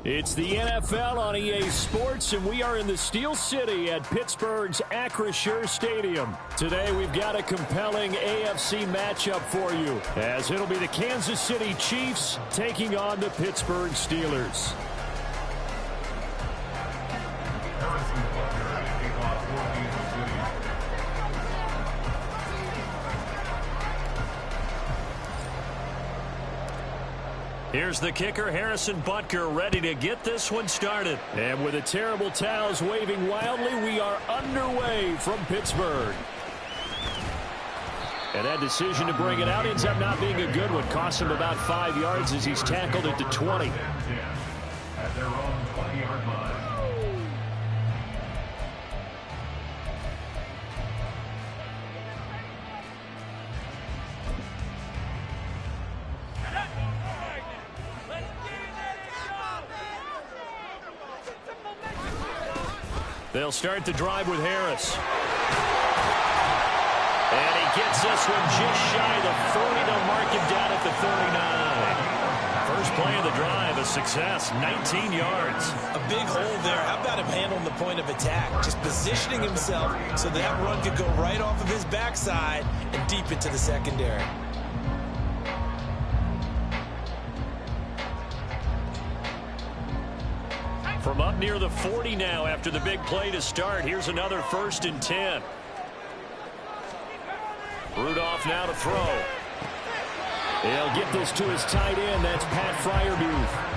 It's the NFL on EA Sports, and we are in the Steel City at Pittsburgh's Acrisure Stadium. Today, we've got a compelling AFC matchup for you, as it'll be the Kansas City Chiefs taking on the Pittsburgh Steelers. Here's the kicker, Harrison Butker, ready to get this one started. And with the terrible towels waving wildly, we are underway from Pittsburgh. And that decision to bring it out ends up not being a good one. Costs him about 5 yards as he's tackled it to 20. At their own 20-yard line. They'll start the drive with Harris. And he gets this one just shy of the 40. They'll mark him down at the 39. First play of the drive, a success, 19 yards. A big hole there. How about him handling the point of attack? Just positioning himself so that run could go right off of his backside and deep into the secondary. From up near the 40 now after the big play to start. Here's another 1st and 10. Rudolph now to throw. He'll get this to his tight end. That's Pat Freiermuth.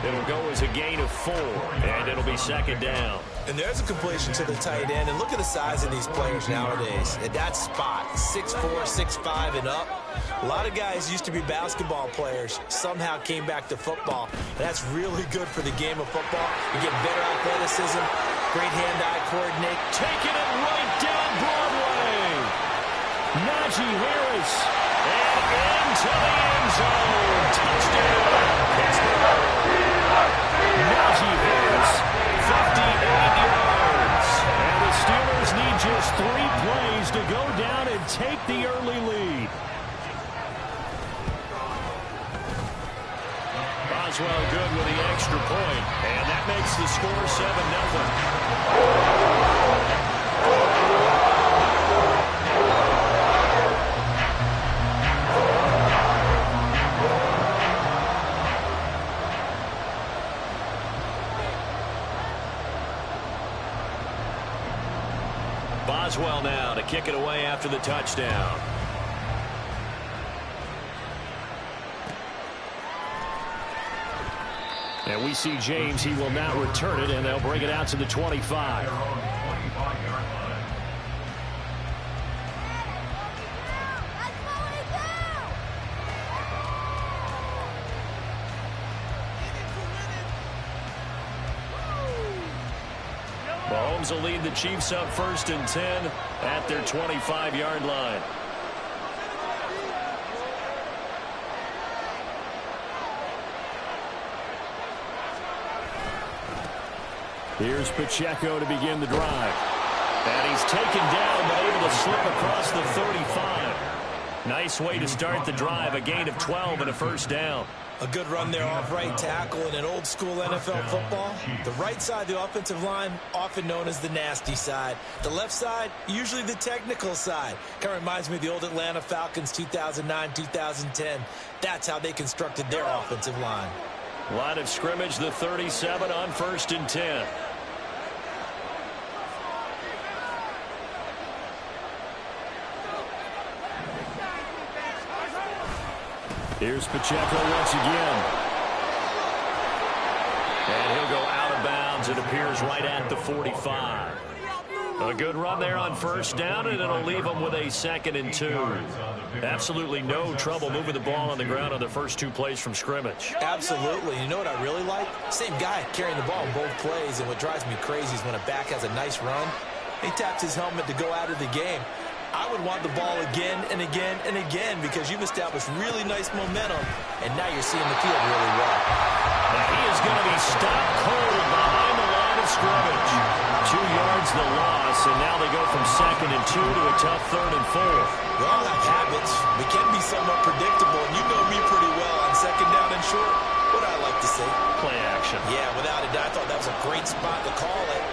It'll go as a gain of 4, and it'll be 2nd down. And there's a completion to the tight end. And look at the size of these players nowadays. At that spot, 6'4", 6'5", and up. A lot of guys used to be basketball players, somehow came back to football. And that's really good for the game of football. You get better athleticism, great hand-eye coordinate. Taking it right down Broadway. Najee Harris. And into the end zone. Touchdown. Pittsburgh. Najee Harris, 58 yards. And the Steelers need just 3 plays to go down and take the early lead. Boswell good with the extra point, and that makes the score 7-0. Boswell now to kick it away after the touchdown. And we see James. He will now return it, and they'll bring it out to the 25. Mahomes will lead the Chiefs up 1st and 10 at their 25-yard line. Here's Pacheco to begin the drive. And he's taken down, but able to slip across the 35. Nice way to start the drive, a gain of 12 and a 1st down. A good run there off right tackle in an old-school NFL football. The right side of the offensive line, often known as the nasty side. The left side, usually the technical side. Kind of reminds me of the old Atlanta Falcons 2009-2010. That's how they constructed their offensive line. Line of scrimmage, the 37 on 1st and 10. Here's Pacheco once again. And he'll go out of bounds. It appears right at the 45. A good run there on 1st down, and it'll leave them with a 2nd and 2. Absolutely no trouble moving the ball on the ground on the first 2 plays from scrimmage. Absolutely. You know what I really like? Same guy carrying the ball in both plays, and what drives me crazy is when a back has a nice run, he taps his helmet to go out of the game. I would want the ball again and again and again because you've established really nice momentum, and now you're seeing the field really well. Now he is going to be stopped cold behind the line of scrimmage. 2 yards the loss, and now they go from 2nd and 2 to a tough 3rd and 4. We all have habits. We can be somewhat predictable, and you know me pretty well on 2nd down and short. What I like to see. Play action. Yeah, without a doubt. I thought that was a great spot to call it.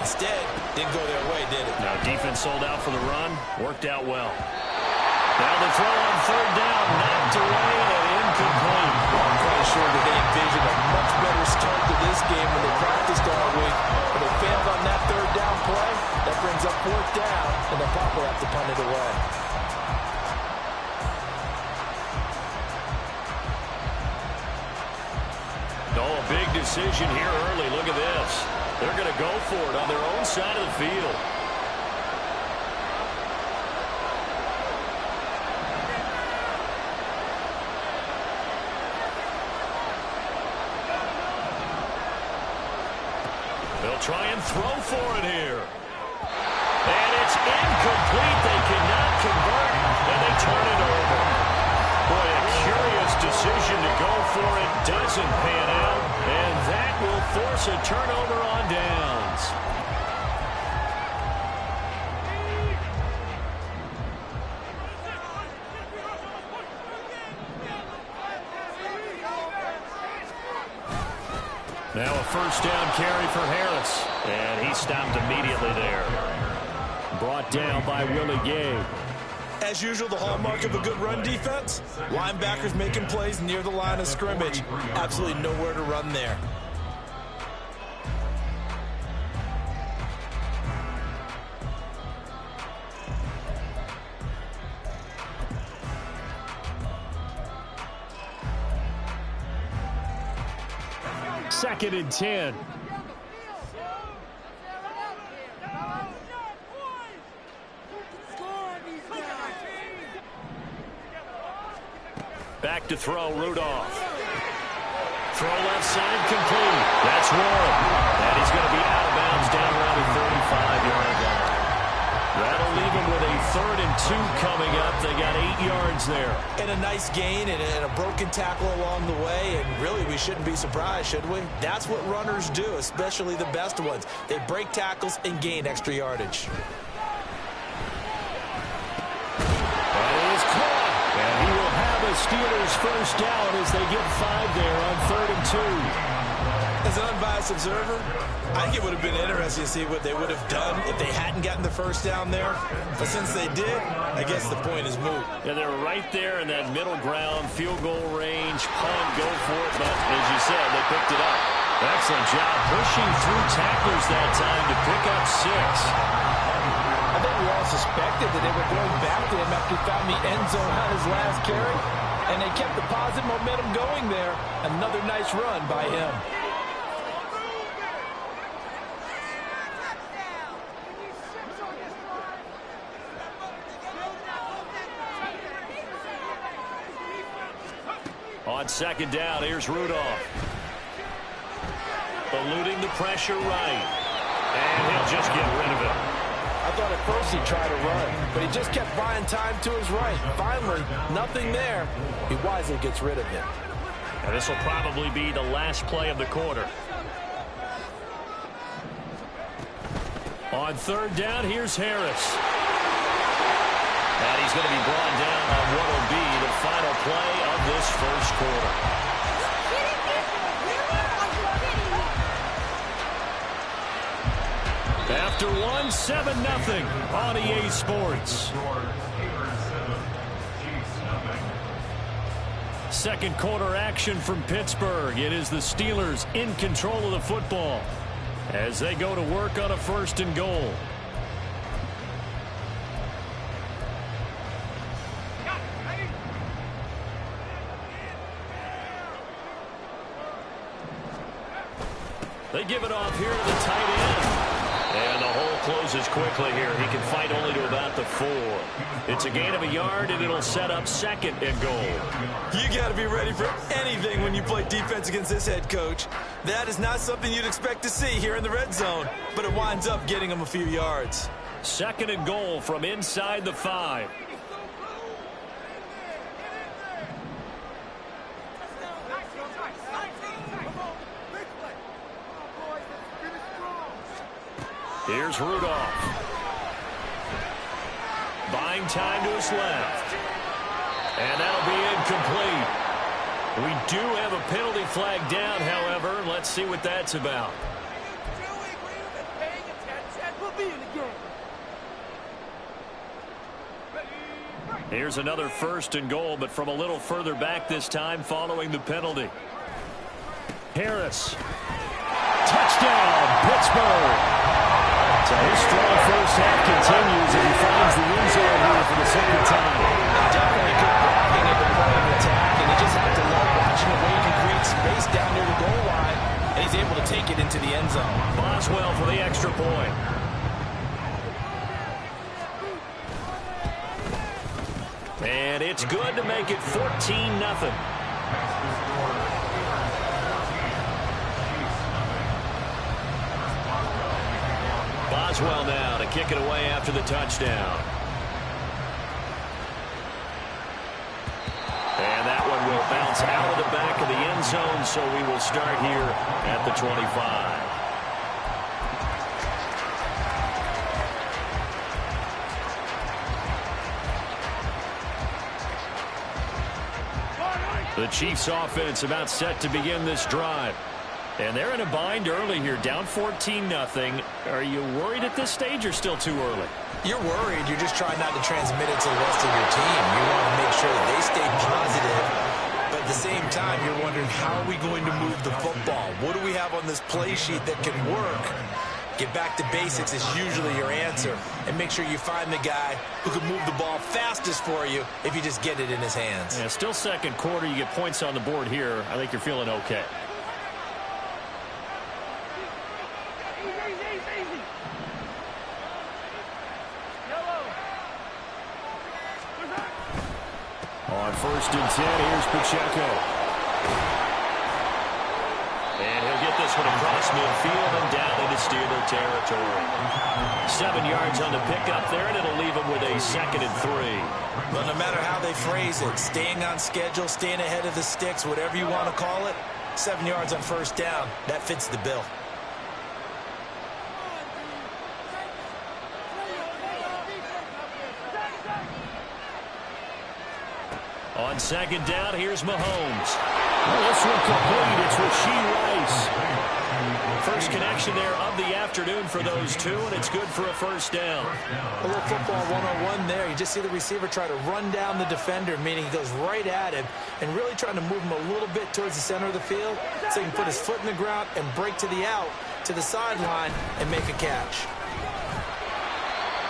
Instead, didn't go their way, did it? Now defense sold out for the run. Worked out well. Now the throw on third down. Knocked away and incomplete. I'm quite sure that they envisioned a much better start to this game when they practiced all week. But they failed on that third down play. That brings up fourth down, and they'll probably have to punt it away. Oh, a big decision here early. Look at this. They're going to go for it on their own side of the field. They'll try and throw for it here. And it's incomplete. They cannot convert, and they turn it over. Boy, a curious decision to go for it. Doesn't pan out, and that will force a turnover on downs. Now a first down carry for Harris, and he stopped immediately there. Brought down by Willie Gay. As usual, the hallmark of a good run defense, linebackers making plays near the line of scrimmage. Absolutely nowhere to run there. Second and 10. Back to throw, Rudolph. Throw left side, complete. That's Warren. And he's going to be out of bounds down around the 35-yard line. That'll leave him with a 3rd and 2 coming up. They got 8 yards there. And a nice gain and a broken tackle along the way. And really, we shouldn't be surprised, should we? That's what runners do, especially the best ones. They break tackles and gain extra yardage. Steelers first down as they get 5 there on 3rd and 2. As an unbiased observer, I think it would have been interesting to see what they would have done if they hadn't gotten the first down there. But since they did, I guess the point is moot. Yeah, they're right there in that middle ground, field goal range, punt, go for it. But as you said, they picked it up. Excellent job pushing through tacklers that time to pick up 6. I think we all suspected that they were going back to him after he found the end zone on his last carry. And they kept the positive momentum going there. Another nice run by him. On second down, here's Rudolph. Eluding the pressure right. And he'll just get rid of it. I thought at first he'd try to run, but he just kept buying time to his right. Finally, nothing there. He wisely gets rid of it. And this will probably be the last play of the quarter. On third down, here's Harris. And he's going to be brought down on what will be the final play of this first quarter. After 7-0 on EA Sports. Second quarter action from Pittsburgh. It is the Steelers in control of the football as they go to work on a 1st and goal. They give it off here to the tight end. And the hole closes quickly here. He can fight only to about the 4. It's a gain of a yard, and it'll set up 2nd and goal. You got to be ready for anything when you play defense against this head coach. That is not something you'd expect to see here in the red zone, but it winds up getting him a few yards. 2nd and goal from inside the 5. Here's Rudolph. Buying time to his left. And that'll be incomplete. We do have a penalty flag down, however. Let's see what that's about. Here's another 1st and goal, but from a little further back this time following the penalty. Harris. Touchdown, Pittsburgh. So his strong first half continues as he finds the end zone here for the second time. Definitely good blocking at the point of attack, and you just have to love watching the way he can create space down near the goal line, and he's able to take it into the end zone. Boswell for the extra point. And it's good to make it 14-0. Boswell now to kick it away after the touchdown. And that one will bounce out of the back of the end zone, so we will start here at the 25. The Chiefs offense about set to begin this drive. And they're in a bind early here, down 14-0. Are you worried at this stage or still too early? You're worried. You're just trying not to transmit it to the rest of your team. You want to make sure that they stay positive. But at the same time, you're wondering, how are we going to move the football? What do we have on this play sheet that can work? Get back to basics is usually your answer. And make sure you find the guy who can move the ball fastest for you if you just get it in his hands. Yeah, still second quarter. You get points on the board here. I think you're feeling okay. On 1st and 10, here's Pacheco. And he'll get this one across midfield and down into Steeler territory. 7 yards on the pickup there, and it'll leave him with a 2nd and 3. But no matter how they phrase it, staying on schedule, staying ahead of the sticks, whatever you want to call it, 7 yards on 1st down, that fits the bill. On 2nd down, here's Mahomes. Well, this one complete. It's Rashee Rice. First connection there of the afternoon for those two, and it's good for a 1st down. A little football 101 there. You just see the receiver try to run down the defender, meaning he goes right at him and really trying to move him a little bit towards the center of the field so he can put his foot in the ground and break to the out, to the sideline, and make a catch.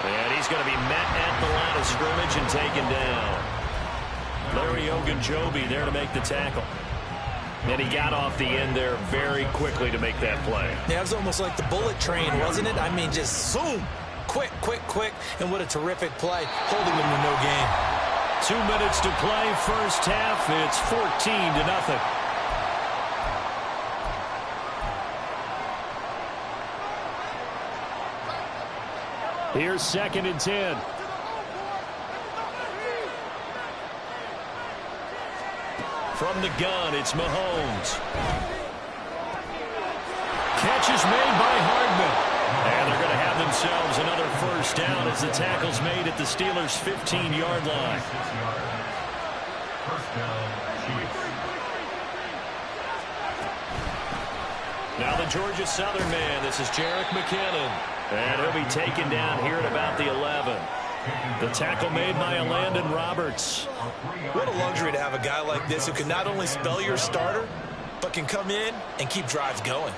And he's going to be met at the line of scrimmage and taken down. Larry Ogunjobi there to make the tackle. And he got off the end there very quickly to make that play. Yeah, it was almost like the bullet train, wasn't it? I mean, just zoom. Quick, quick, quick. And what a terrific play, holding them to no gain. 2 minutes to play, 1st half. It's 14-0. Here's 2nd and 10. From the gun, it's Mahomes. Catch is made by Hardman. And they're going to have themselves another 1st down as the tackle's made at the Steelers' 15-yard line. Now the Georgia Southern man, this is Jerick McKinnon. And he'll be taken down here at about the 11. The tackle made by Landon Roberts. What a luxury to have a guy like this who can not only spell your starter, but can come in and keep drives going.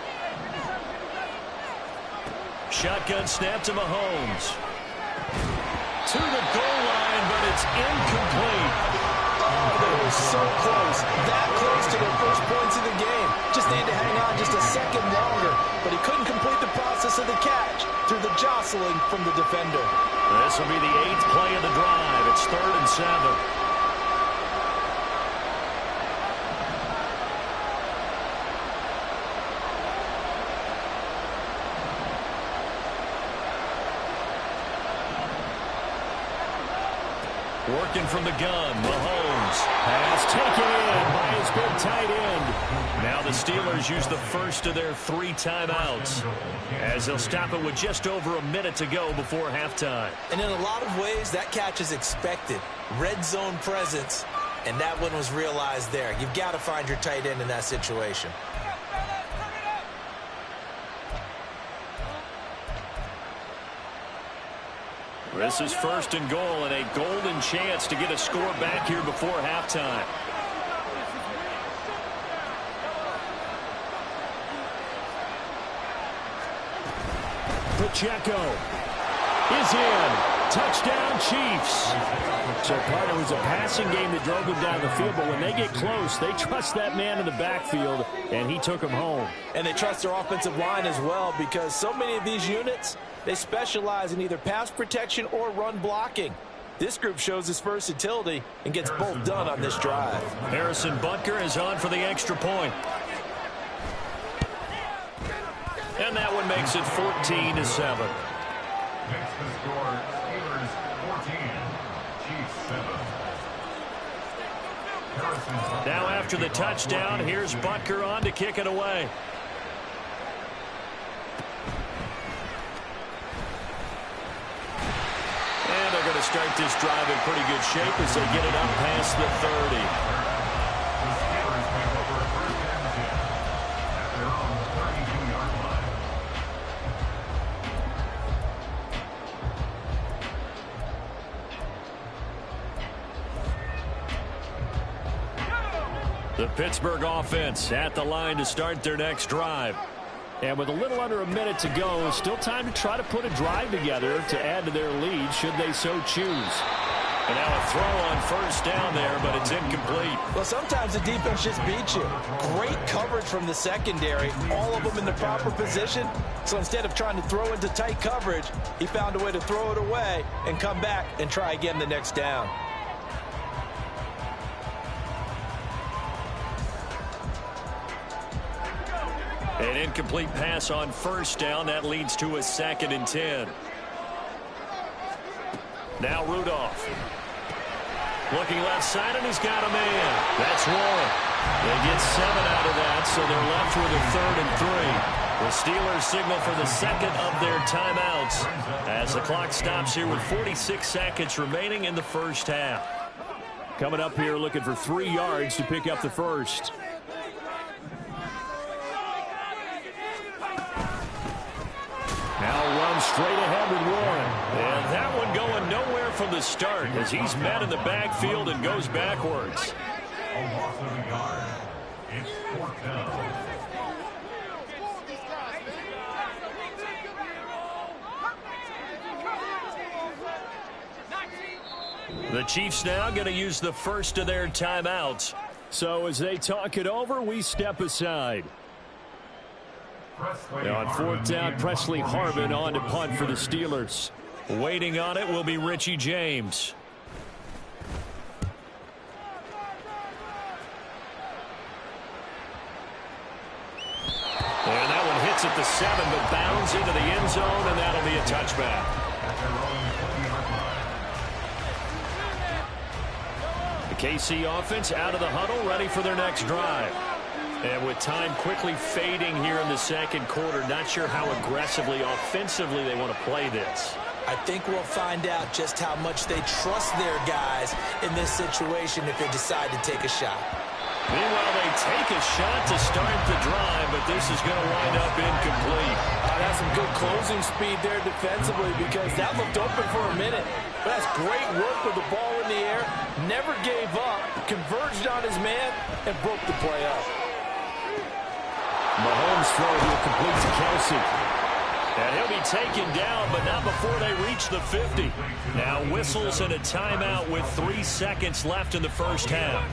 Shotgun snap to Mahomes. To the goal line, but it's incomplete. Oh, they were so close. That close to their first points of the game. Just needed to hang on just a second longer, but he couldn't complete the process of the catch through the jostling from the defender. This will be the 8th play of the drive. It's 3rd and 7. Working from the gun, Mahomes has taken in by his big tight end. Now the Steelers use the first of their 3 timeouts as they'll stop it with just over a minute to go before halftime. And in a lot of ways, that catch is expected. Red zone presence. And that one was realized there. You've got to find your tight end in that situation. This is 1st and goal and a golden chance to get a score back here before halftime. Pacheco is in. Touchdown, Chiefs. So, partner, it was a passing game that drove them down the field, but when they get close, they trust that man in the backfield, and he took them home. And they trust their offensive line as well, because so many of these units, they specialize in either pass protection or run blocking. This group shows its versatility and gets both done on this drive. Harrison Butker is on for the extra point. And that one makes it 14-7. Makes the score Steelers 14, Chiefs 7. Now after the touchdown, here's Butker on to kick it away. And they're going to start this drive in pretty good shape as they get it up past the 30. The Steelers pick over a 1st and 10 at their own 32-yard line. The Pittsburgh offense at the line to start their next drive. And with a little under a minute to go, still time to try to put a drive together to add to their lead should they so choose. And now a throw on 1st down there, but it's incomplete. Well, sometimes the defense just beats you. Great coverage from the secondary, all of them in the proper position. So instead of trying to throw into tight coverage, he found a way to throw it away and come back and try again the next down. An incomplete pass on 1st down. That leads to a 2nd and 10. Now Rudolph. Looking left side, and he's got a man. That's one. They get 7 out of that, so they're left with a 3rd and 3. The Steelers signal for the 2nd of their timeouts as the clock stops here with 46 seconds remaining in the 1st half. Coming up here looking for 3 yards to pick up the 1st. Now runs straight ahead with Warren. And that one going nowhere from the start as he's met in the backfield and goes backwards. A loss of a yard. It's 4th down. The Chiefs now going to use the 1st of their timeouts. So as they talk it over, we step aside. Now on 4th down, Presley Harvin on to punt for the Steelers. Waiting on it will be Richie James. And that one hits at the 7, but bounds into the end zone, and that'll be a touchback. The KC offense out of the huddle, ready for their next drive. And with time quickly fading here in the 2nd quarter, not sure how aggressively, offensively they want to play this. I think we'll find out just how much they trust their guys in this situation if they decide to take a shot. Meanwhile, they take a shot to start the drive, but this is going to wind up incomplete. That's some good closing speed there defensively because that looked open for a minute. But that's great work with the ball in the air. Never gave up, converged on his man, and broke the play up. Mahomes throw here complete to Kelsey. And he'll be taken down, but not before they reach the 50. Now whistles and a timeout with 3 seconds left in the 1st half.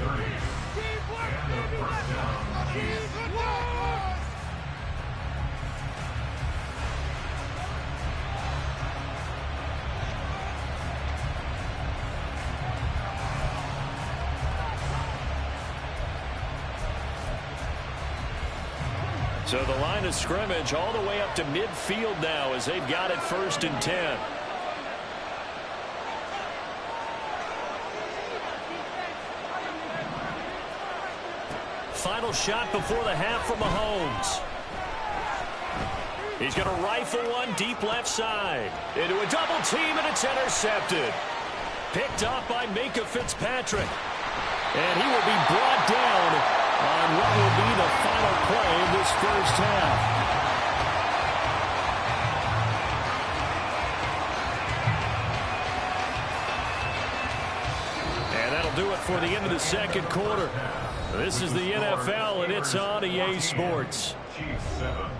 So the line of scrimmage all the way up to midfield now as they've got it 1st and 10. Final shot before the half from Mahomes. He's going to rifle one deep left side. Into a double team, and it's intercepted. Picked off by Minkah Fitzpatrick. And he will be brought down on what will be the final play of this first half. Do it for the end of the second quarter. This is the NFL, and it's on EA Sports. Chiefs 7.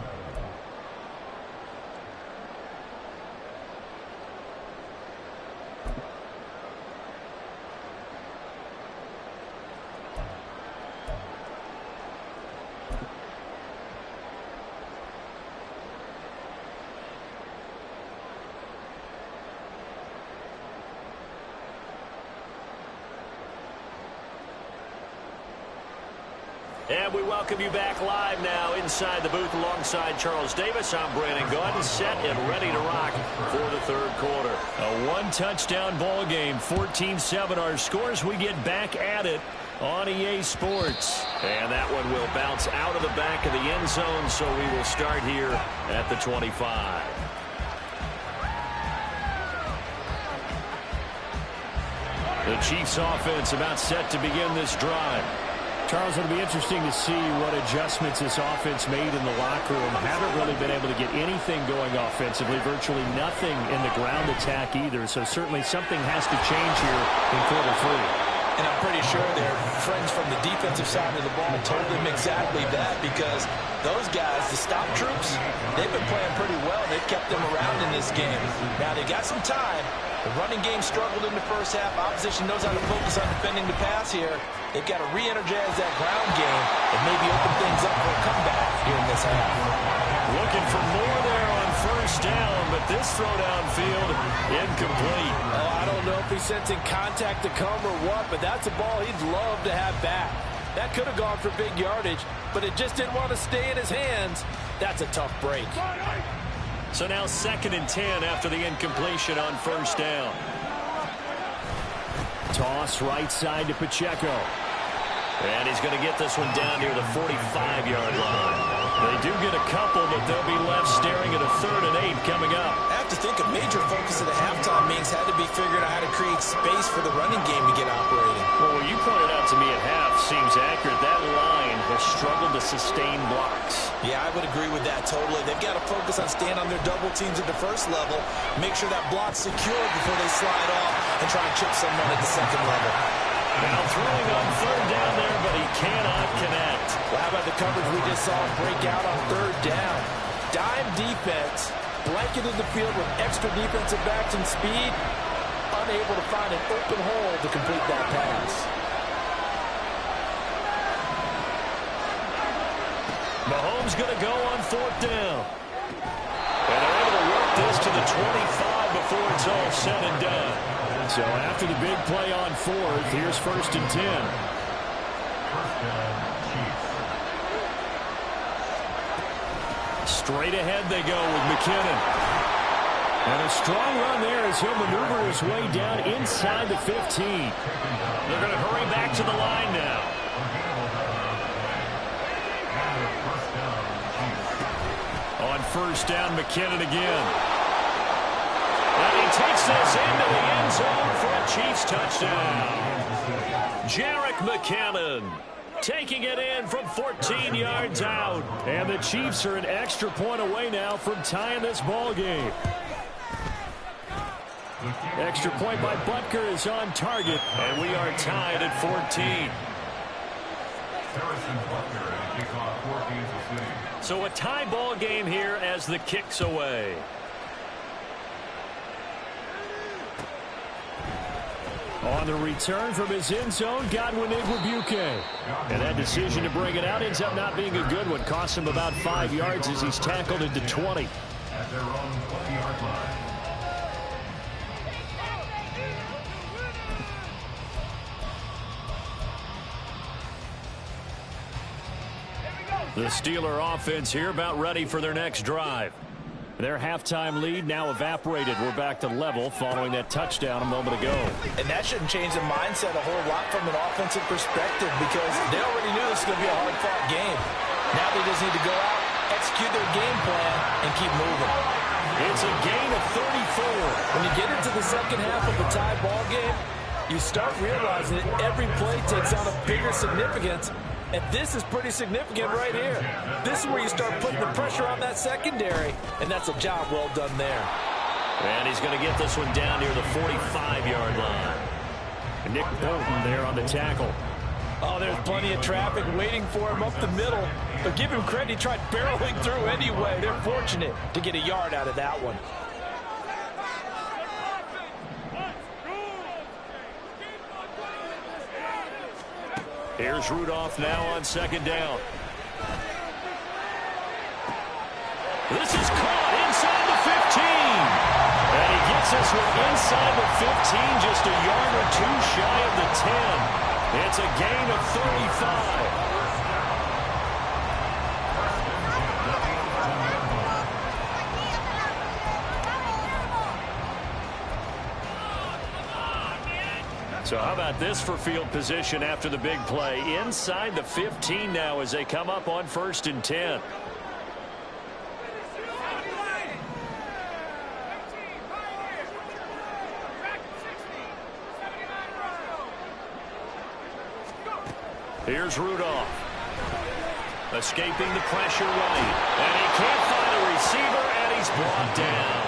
And we welcome you back live now inside the booth alongside Charles Davis. I'm Brandon Gaudin, set and ready to rock for the third quarter. A one-touchdown ball game, 14-7 our scores. We get back at it on EA Sports. And that one will bounce out of the back of the end zone, so we will start here at the 25. The Chiefs offense about set to begin this drive. Charles, it'll be interesting to see what adjustments this offense made in the locker room. Haven't really been able to get anything going offensively, virtually nothing in the ground attack either. So certainly something has to change here in quarter three. And I'm pretty sure their friends from the defensive side of the ball told them exactly that, because those guys, the stop troops, they've been playing pretty well. They've kept them around in this game. Now they got some time. The running game struggled in the first half. Opposition knows how to focus on defending the pass here. They've got to re-energize that ground game and maybe open things up for a comeback here in this half. Looking for more there on first down, but this throw downfield incomplete. Oh, I don't know if he's sensing contact to come or what, but that's a ball he'd love to have back. That could have gone for big yardage, but it just didn't want to stay in his hands. That's a tough break. So now 2nd and 10 after the incompletion on first down. Toss right side to Pacheco. And he's going to get this one down near the 45-yard line. They do get a couple, but they'll be left staring at a 3rd and 8 coming up. I have to think a major focus of the halftime meetings had to be figuring out how to create space for the running game to get operating. Well, what you pointed out to me at half seems accurate. That line has struggled to sustain blocks. Yeah, I would agree with that totally. They've got to focus on staying on their double teams at the first level, make sure that block's secure before they slide off and try and chip someone at the second level. Now throwing on 3rd down there, but he cannot connect. Well, how about the coverage we just saw him break out on 3rd down? Dime defense, blanketed the field with extra defensive backs and speed, unable to find an open hole to complete that pass. Mahomes going to go on 4th down. And they're able to work this to the 25 before it's all said and done. So after the big play on 4th, here's 1st and 10. First down, Chiefs. Straight ahead they go with McKinnon. And a strong run there as he'll maneuver his way down inside the 15. They're going to hurry back to the line now. On 1st down, McKinnon again. And he takes this into the end zone for a Chiefs touchdown. Jerick McKinnon taking it in from 14 yards out. And the Chiefs are an extra point away now from tying this ball game. Extra point by Butker is on target, and we are tied at 14. So a tie ball game here as the kick's away. On the return from his end zone, Godwin Igwebuike. And that decision to bring it out ends up not being a good one. Costs him about 5 yards as he's tackled into 20. At their own 20-yard line. The Steeler offense here about ready for their next drive. Their halftime lead now evaporated. We're back to level following that touchdown a moment ago. And that shouldn't change the mindset a whole lot from an offensive perspective, because they already knew this was going to be a hard-fought game. Now they just need to go out, execute their game plan, and keep moving. It's a gain of 34. When you get into the second half of a tie ball game, You start realizing that every play takes on a bigger significance, and this is pretty significant right here. This is where you start putting the pressure on that secondary, and that's a job well done there. And he's going to get this one down near the 45-yard line. Nick Bolton there on the tackle. Oh, there's plenty of traffic waiting for him up the middle. But give him credit, he tried barreling through anyway. They're fortunate to get a yard out of that one. Here's Rudolph now on second down. This is caught inside the 15. And he gets this one inside the 15, just a yard or two shy of the 10. It's a gain of 35. So how about this for field position after the big play? Inside the 15 now as they come up on 1st and 10. Here's Rudolph. Escaping the pressure right. And he can't find a receiver, and he's brought down.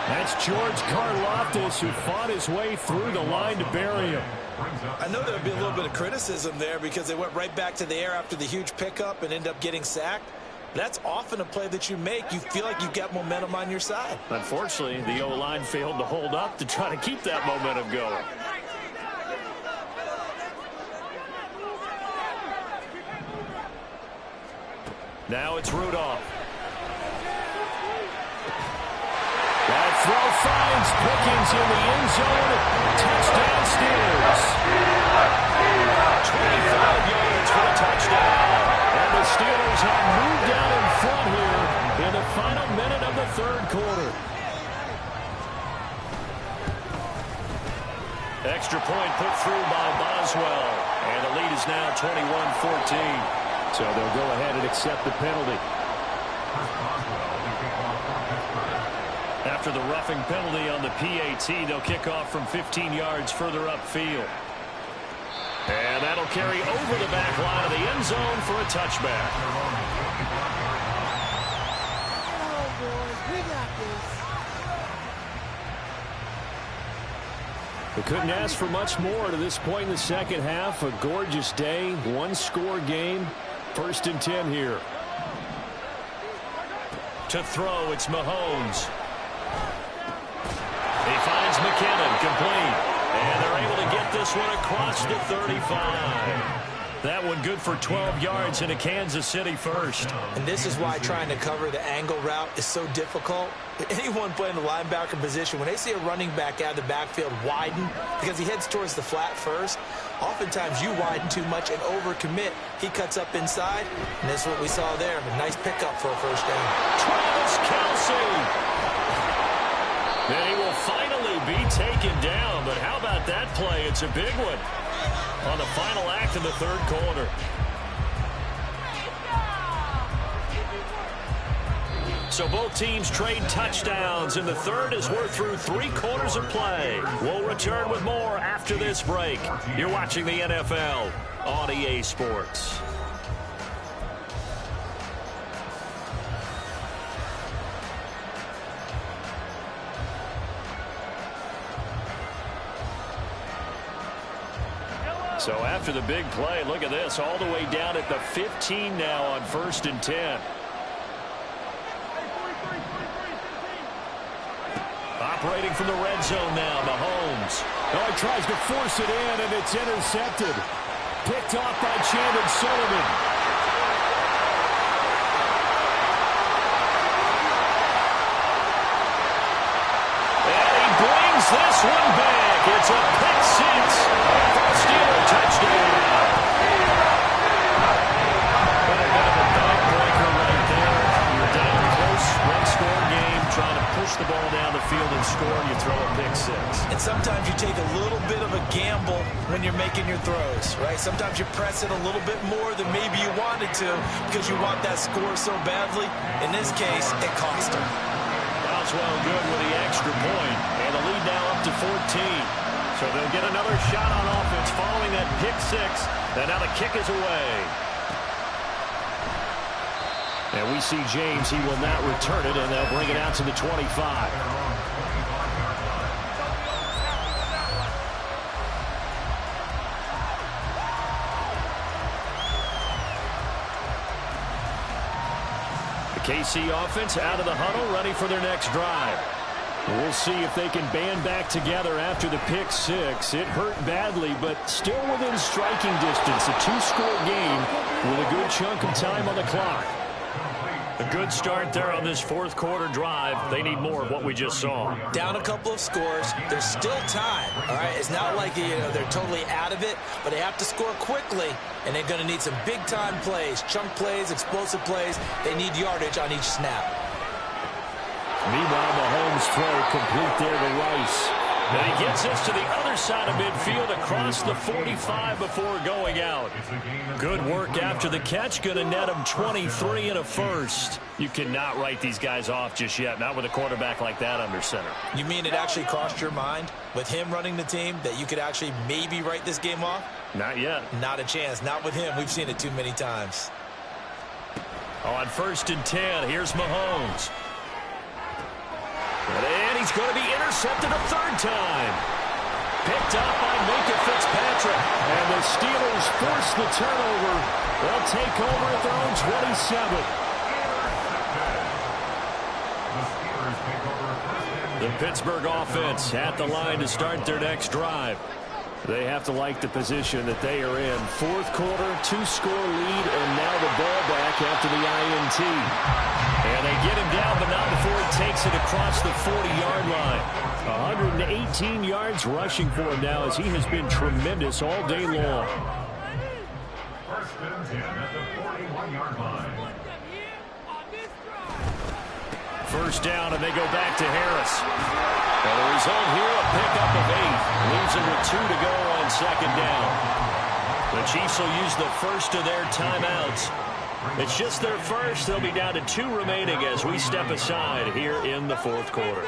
That's George Karlaftis, who fought his way through the line to bury him. I know there'll be a little bit of criticism there because they went right back to the air after the huge pickup and end up getting sacked. That's often a play that you make. You feel like you've got momentum on your side. Unfortunately, the O-line failed to hold up to try to keep that momentum going. Now it's Rudolph. That throw finds Pickens in the end zone. Touchdown Steelers. 25 yards for a touchdown. And the Steelers have moved down in front here in the final minute of the third quarter. Extra point put through by Boswell. And the lead is now 21-14. So they'll go ahead and accept the penalty. After the roughing penalty on the PAT, they'll kick off from 15 yards further upfield. And that'll carry over the back line of the end zone for a touchback. Oh, boys, we got this. We couldn't ask for much more to this point in the second half. A gorgeous day, one-score game. 1st and 10 here. To throw, it's Mahomes. He finds McKinnon, complete. And they're able to get this one across the 35. That one good for 12 yards into Kansas City first. And this is why trying to cover the angle route is so difficult. Anyone playing the linebacker position, when they see a running back out of the backfield widen because he heads towards the flat first, oftentimes you widen too much and overcommit. He cuts up inside, and that's what we saw there. A nice pickup for a first down. Travis Kelce. And he will finally be taken down. But how about that play? It's a big one on the final act of the third quarter. So both teams trade touchdowns in the third as we're through 3 quarters of play. We'll return with more after this break. You're watching the NFL on EA Sports. So after the big play, look at this, all the way down at the 15 now on 1st and 10. Operating from the red zone now, Mahomes. Oh, he tries to force it in, and it's intercepted. Picked off by Chandon Sullivan. And he brings this one back. It's a pick six for a Steeler touchdown. What a bit of a backbreaker right there. You're down close, one-score game, trying to push the ball down the field and score, and you throw a pick six. And sometimes you take a little bit of a gamble when you're making your throws, right? Sometimes you press it a little bit more than maybe you wanted to because you want that score so badly. In this case, it cost him. Boswell good with the extra point, and the lead now up to 14. So So they'll get another shot on offense following that pick six. And now the kick is away. And we see James. He will not return it, and they'll bring it out to the 25. KC offense out of the huddle, ready for their next drive. We'll see if they can band back together after the pick six. It hurt badly, but still within striking distance. A two-score game with a good chunk of time on the clock. A good start there on this fourth quarter drive. They need more of what we just saw. Down a couple of scores. There's still time. All right, it's not like they're totally out of it, but they have to score quickly, and they're going to need some big-time plays, chunk plays, explosive plays. They need yardage on each snap. Meanwhile, Mahomes' throw complete there to Rice. And he gets us to the other side of midfield across the 45 before going out. Good work after the catch. Going to net him 23 and a first. You cannot write these guys off just yet, not with a quarterback like that under center. You mean it actually crossed your mind with him running the team that you could actually maybe write this game off? Not yet. Not a chance. Not with him. We've seen it too many times. On 1st and 10, here's Mahomes. And he's going to be intercepted a third time. Picked up by Minka Fitzpatrick. And the Steelers force the turnover. They'll take over at their own 27. The Pittsburgh offense at the line to start their next drive. They have to like the position that they are in. Fourth quarter, two-score lead, and now the ball back after the INT. And they get him down, but not before he takes it across the 40-yard line. 118 yards rushing for him now as he has been tremendous all day long. First and 10 at the 41-yard line. First down, and they go back to Harris. And the result here, a pickup of 8. Leaves them with 2 to go on second down. The Chiefs will use the first of their timeouts. It's just their first. They'll be down to 2 remaining as we step aside here in the fourth quarter.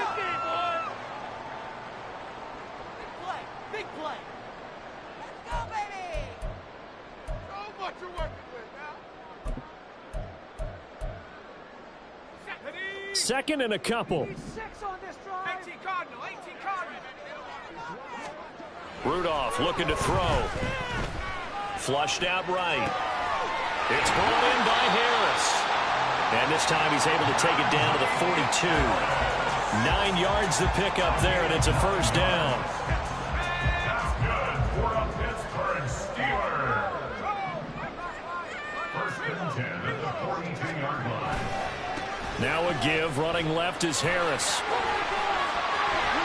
Big play. Let's go, baby. So much you're working with now. Second and a couple. 6 on this drive. 18 Cardinal. Rudolph looking to throw. Flushed out right. It's brought in by Harris. And this time he's able to take it down to the 42. 9 yards to pick up there, and it's a first down. That's good for a Pittsburgh Steelers. First and 10 at the 42-yard line. Now a give. Running left is Harris.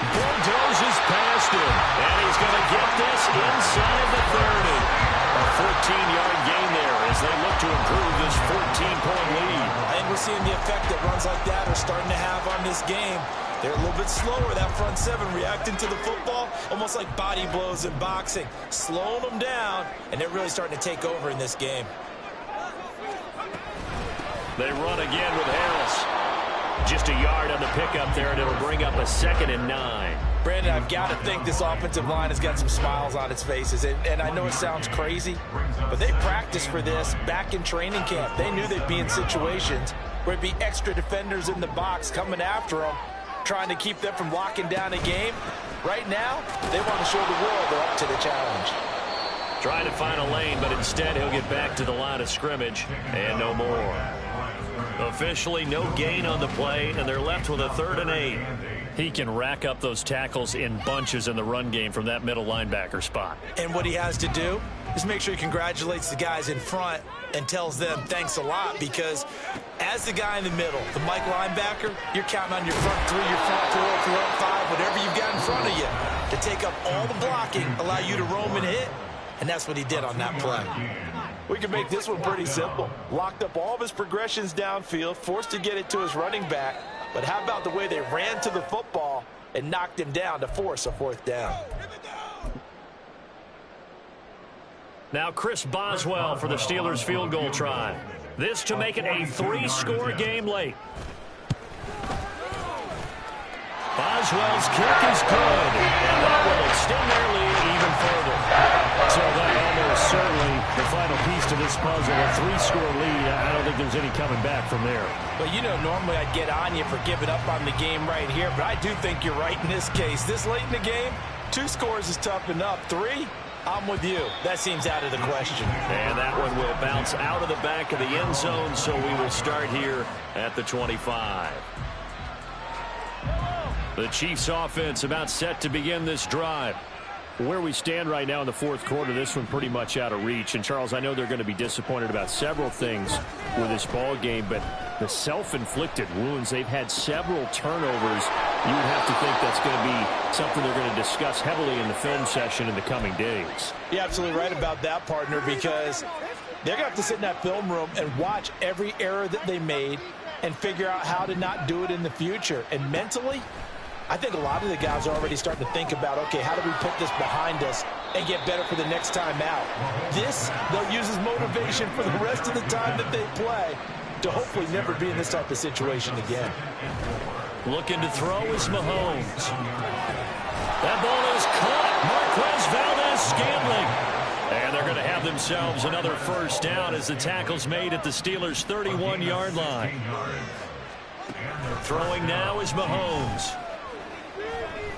Bulldozes past him. And he's going to get this inside the 30. A 14-yard gain there as they look to improve this 14-point lead. I think we're seeing the effect that runs like that are starting to have on this game. They're a little bit slower, that front seven, reacting to the football, almost like body blows in boxing, slowing them down, and they're really starting to take over in this game. They run again with Harris. Just a yard on the pickup there, and it'll bring up a 2nd and 9. Brandon, I've got to think this offensive line has got some smiles on its faces. And I know it sounds crazy, but they practiced for this back in training camp. They knew they'd be in situations where it'd be extra defenders in the box coming after them, trying to keep them from locking down a game. Right now, they want to show the world they're up to the challenge. Trying to find a lane, but instead he'll get back to the line of scrimmage and no more. Officially, no gain on the play, and they're left with a 3rd and 8. He can rack up those tackles in bunches in the run game from that middle linebacker spot. And what he has to do is make sure he congratulates the guys in front and tells them thanks a lot, because as the guy in the middle, the Mike linebacker, you're counting on your front 3, your front 4, front 5, whatever you've got in front of you to take up all the blocking, allow you to roam and hit, and that's what he did on that play. We can make this one pretty simple. Locked up all of his progressions downfield, forced to get it to his running back. But how about the way they ran to the football and knocked him down to force a 4th down? Now Chris Boswell for the Steelers field goal try. This to make it a 3-score game late. Boswell's kick is good, and that will extend their lead even further. So that almost certainly the final piece to this puzzle. A 3-score lead. I don't think there's any coming back from there. Well, you know, normally I'd get on you for giving up on the game right here, but I do think you're right in this case. This late in the game, 2 scores is tough enough. 3, I'm with you. That seems out of the question. And that one will bounce out of the back of the end zone, so we will start here at the 25. The Chiefs offense about set to begin this drive. Where we stand right now in the fourth quarter, this one pretty much out of reach. And, Charles, I know they're going to be disappointed about several things with this ball game, but the self-inflicted wounds, they've had several turnovers. You would have to think that's going to be something they're going to discuss heavily in the film session in the coming days. You're absolutely right about that, partner, because they're going to have to sit in that film room and watch every error that they made and figure out how to not do it in the future. And mentally, I think a lot of the guys are already starting to think about, okay, how do we put this behind us and get better for the next time out? This, they'll use as motivation for the rest of the time that they play to hopefully never be in this type of situation again. Looking to throw is Mahomes. That ball is caught. Marquez Valdez-Scantling. And they're going to have themselves another first down as the tackle's made at the Steelers' 31-yard line. Throwing now is Mahomes.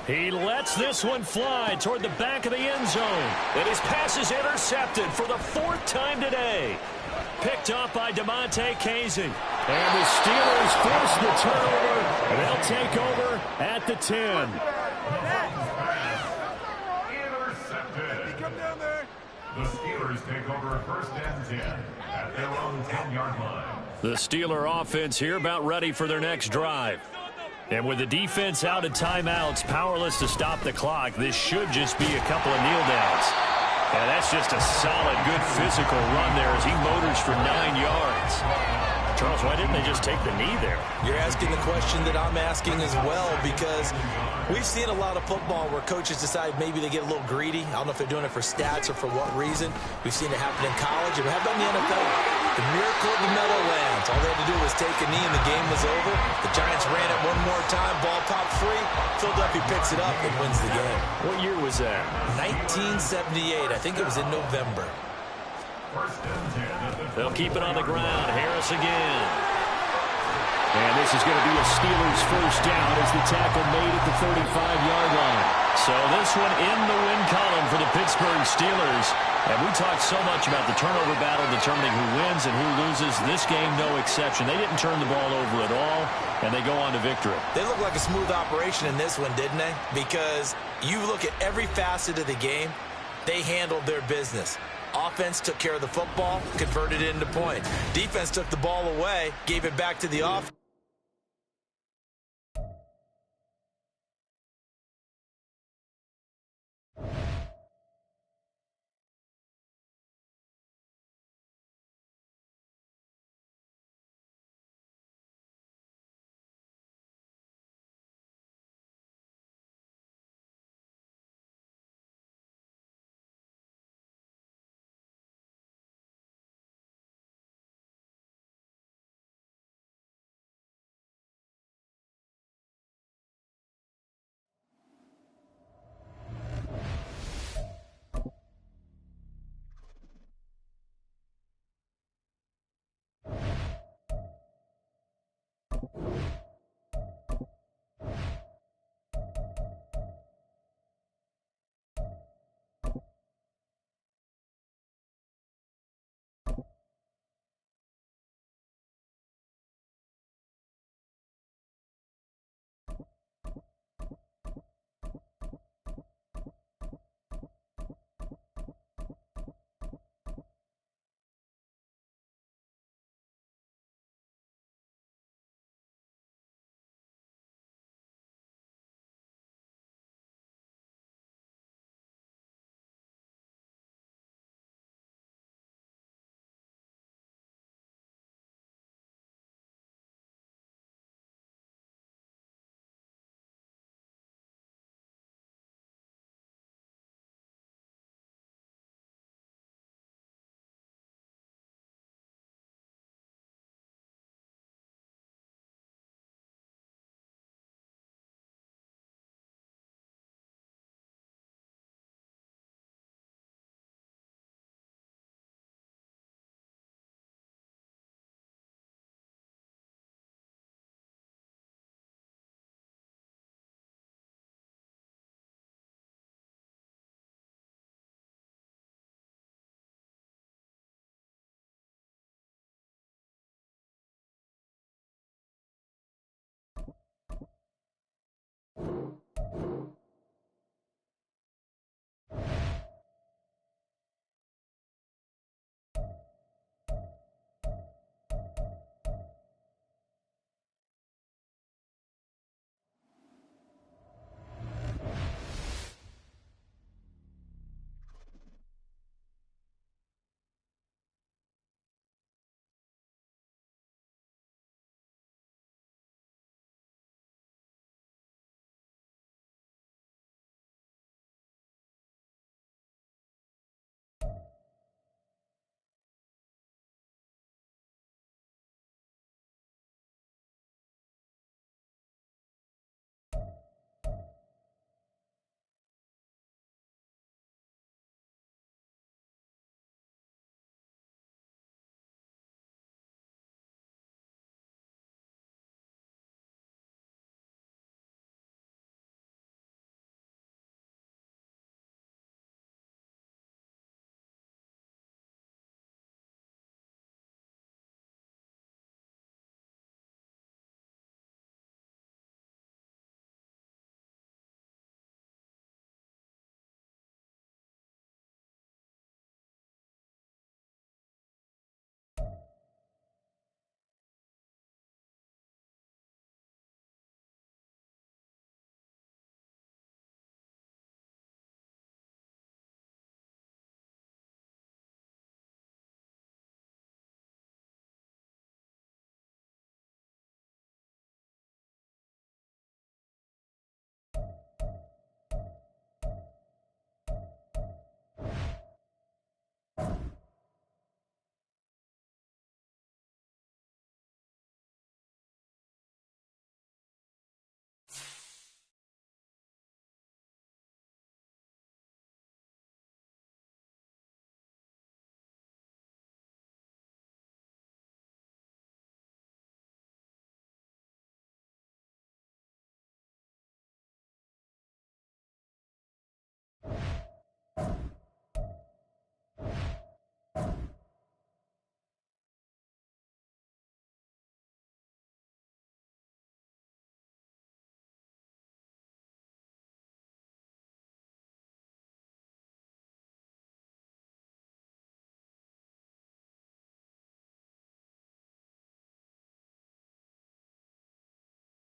He lets this one fly toward the back of the end zone. And his pass is intercepted for the 4th time today. Picked up by DeMonte Kazee. And the Steelers force the turnover. And they'll take over at the 10. Intercepted. Come down there. The Steelers take over 1st and 10 at their own 10-yard line. The Steeler offense here about ready for their next drive. And with the defense out of timeouts, powerless to stop the clock, this should just be a couple of kneel downs. And that's just a solid, good physical run there as he motors for 9 yards. Charles, why didn't they just take the knee there? You're asking the question that I'm asking as well, because we've seen a lot of football where coaches decide maybe they get a little greedy. I don't know if they're doing it for stats or for what reason. We've seen it happen in college, and we have done in the NFL. The miracle of the Meadowlands. All they had to do was take a knee, and the game was over. The Giants ran it one more time. Ball popped free. Philadelphia picks it up and wins the game. What year was that? 1978. I think it was in November. They'll keep it on the ground. Harris again. And this is going to be a Steelers first down as the tackle made at the 35-yard line. So this one in the win column for the Pittsburgh Steelers. And we talked so much about the turnover battle determining who wins and who loses. This game, no exception. They didn't turn the ball over at all, and they go on to victory. They look like a smooth operation in this one, didn't they? Because you look at every facet of the game, they handled their business. Offense took care of the football, converted it into points. Defense took the ball away, gave it back to the offense.